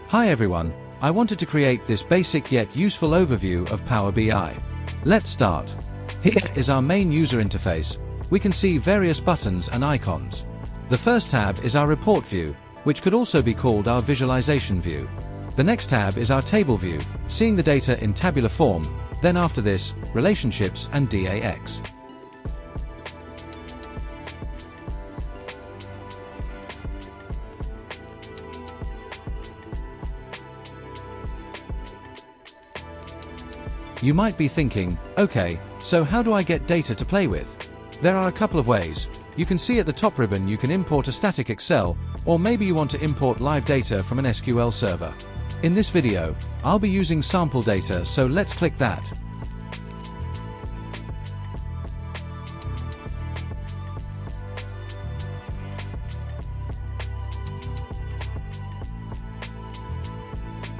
Hi everyone, I wanted to create this basic yet useful overview of Power BI. Let's start. Here is our main user interface. We can see various buttons and icons. The first tab is our report view, which could also be called our visualization view. The next tab is our table view, seeing the data in tabular form, then after this, relationships and DAX. You might be thinking, okay, so how do I get data to play with? There are a couple of ways. You can see at the top ribbon you can import a static Excel, or maybe you want to import live data from an SQL server. In this video, I'll be using sample data, so let's click that.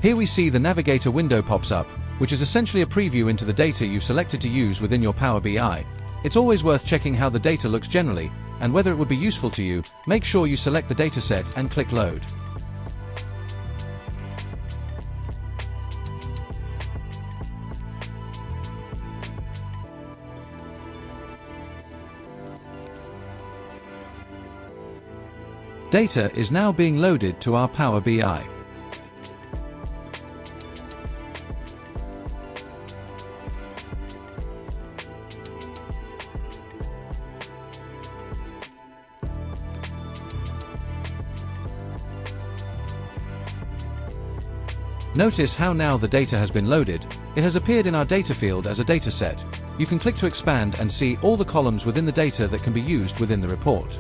Here we see the navigator window pops up, which is essentially a preview into the data you've selected to use within your Power BI. It's always worth checking how the data looks generally, and whether it would be useful to you. Make sure you select the dataset and click Load. Data is now being loaded to our Power BI. Notice how now the data has been loaded. It has appeared in our data field as a dataset. You can click to expand and see all the columns within the data that can be used within the report.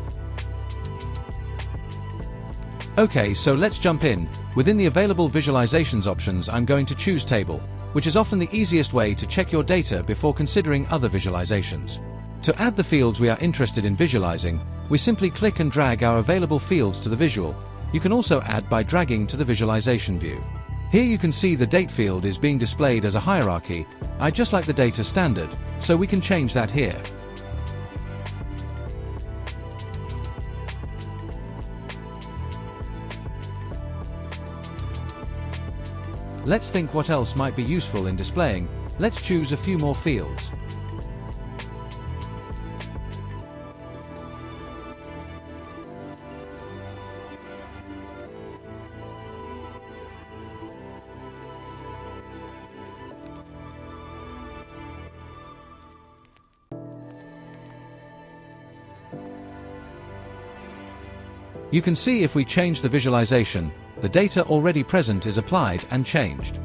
Okay, so let's jump in. Within the available visualizations options, I'm going to choose Table, which is often the easiest way to check your data before considering other visualizations. To add the fields we are interested in visualizing, we simply click and drag our available fields to the visual. You can also add by dragging to the visualization view. Here you can see the date field is being displayed as a hierarchy. I just like the data standard, so we can change that here. Let's think what else might be useful in displaying. Let's choose a few more fields. You can see if we change the visualization, the data already present is applied and changed.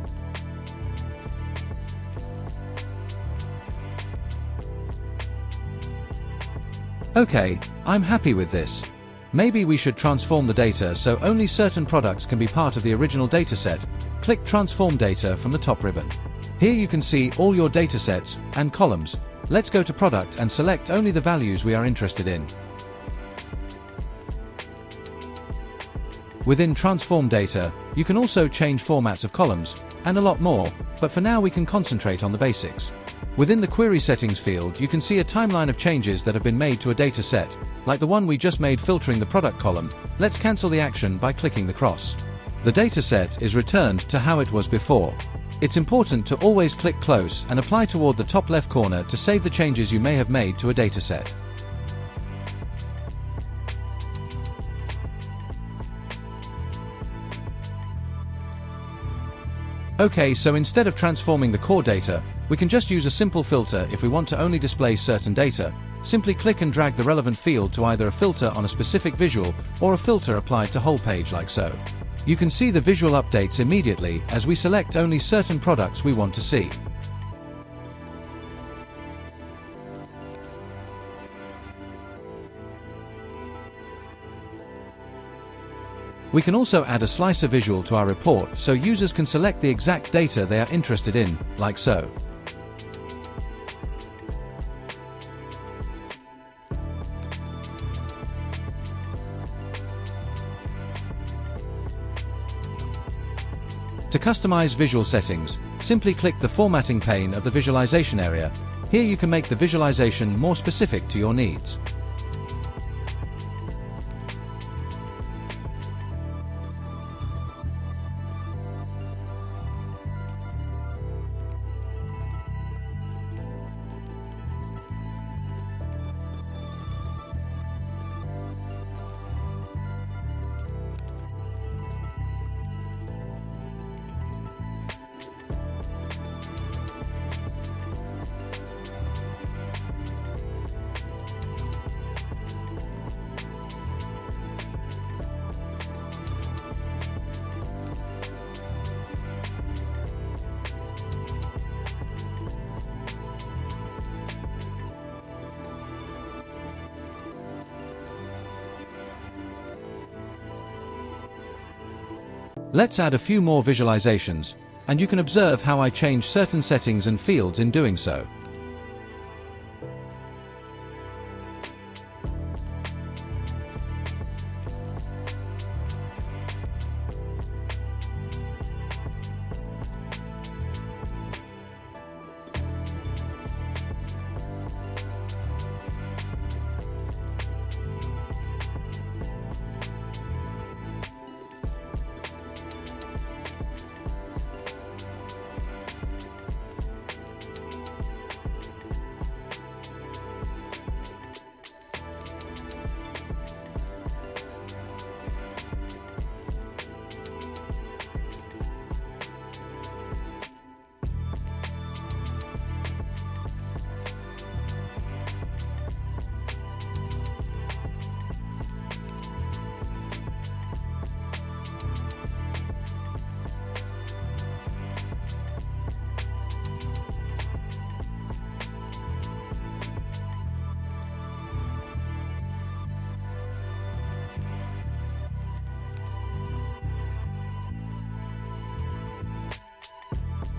Okay, I'm happy with this. Maybe we should transform the data so only certain products can be part of the original dataset. Click Transform Data from the top ribbon. Here you can see all your datasets and columns. Let's go to Product and select only the values we are interested in. Within Transform Data, you can also change formats of columns, and a lot more, but for now we can concentrate on the basics. Within the Query Settings field, you can see a timeline of changes that have been made to a data set, like the one we just made filtering the product column. Let's cancel the action by clicking the cross. The data set is returned to how it was before. It's important to always click close and apply toward the top left corner to save the changes you may have made to a data set. Okay, so instead of transforming the core data, we can just use a simple filter if we want to only display certain data. Simply click and drag the relevant field to either a filter on a specific visual or a filter applied to whole page like so. You can see the visual updates immediately as we select only certain products we want to see. We can also add a slicer visual to our report so users can select the exact data they are interested in, like so. To customize visual settings, simply click the formatting pane of the visualization area. Here you can make the visualization more specific to your needs. Let's add a few more visualizations, and you can observe how I change certain settings and fields in doing so.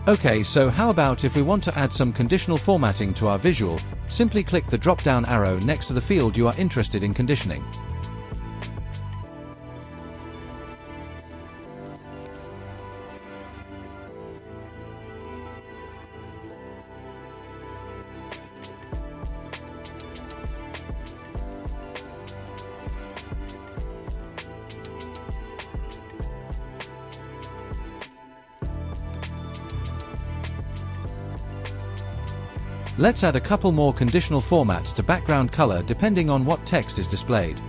Okay, so how about if we want to add some conditional formatting to our visual, simply click the drop-down arrow next to the field you are interested in conditioning. Let's add a couple more conditional formats to background color depending on what text is displayed.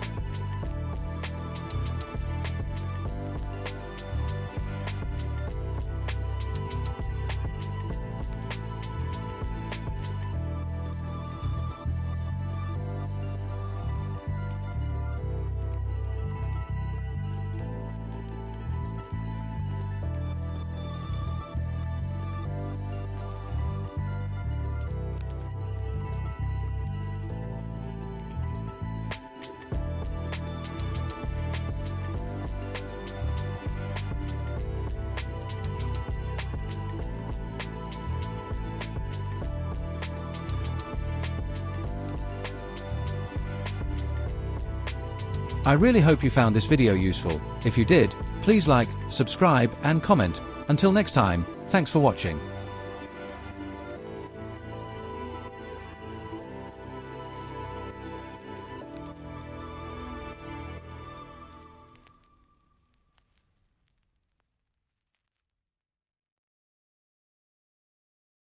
I really hope you found this video useful. If you did, please like, subscribe, and comment. Until next time, thanks for watching.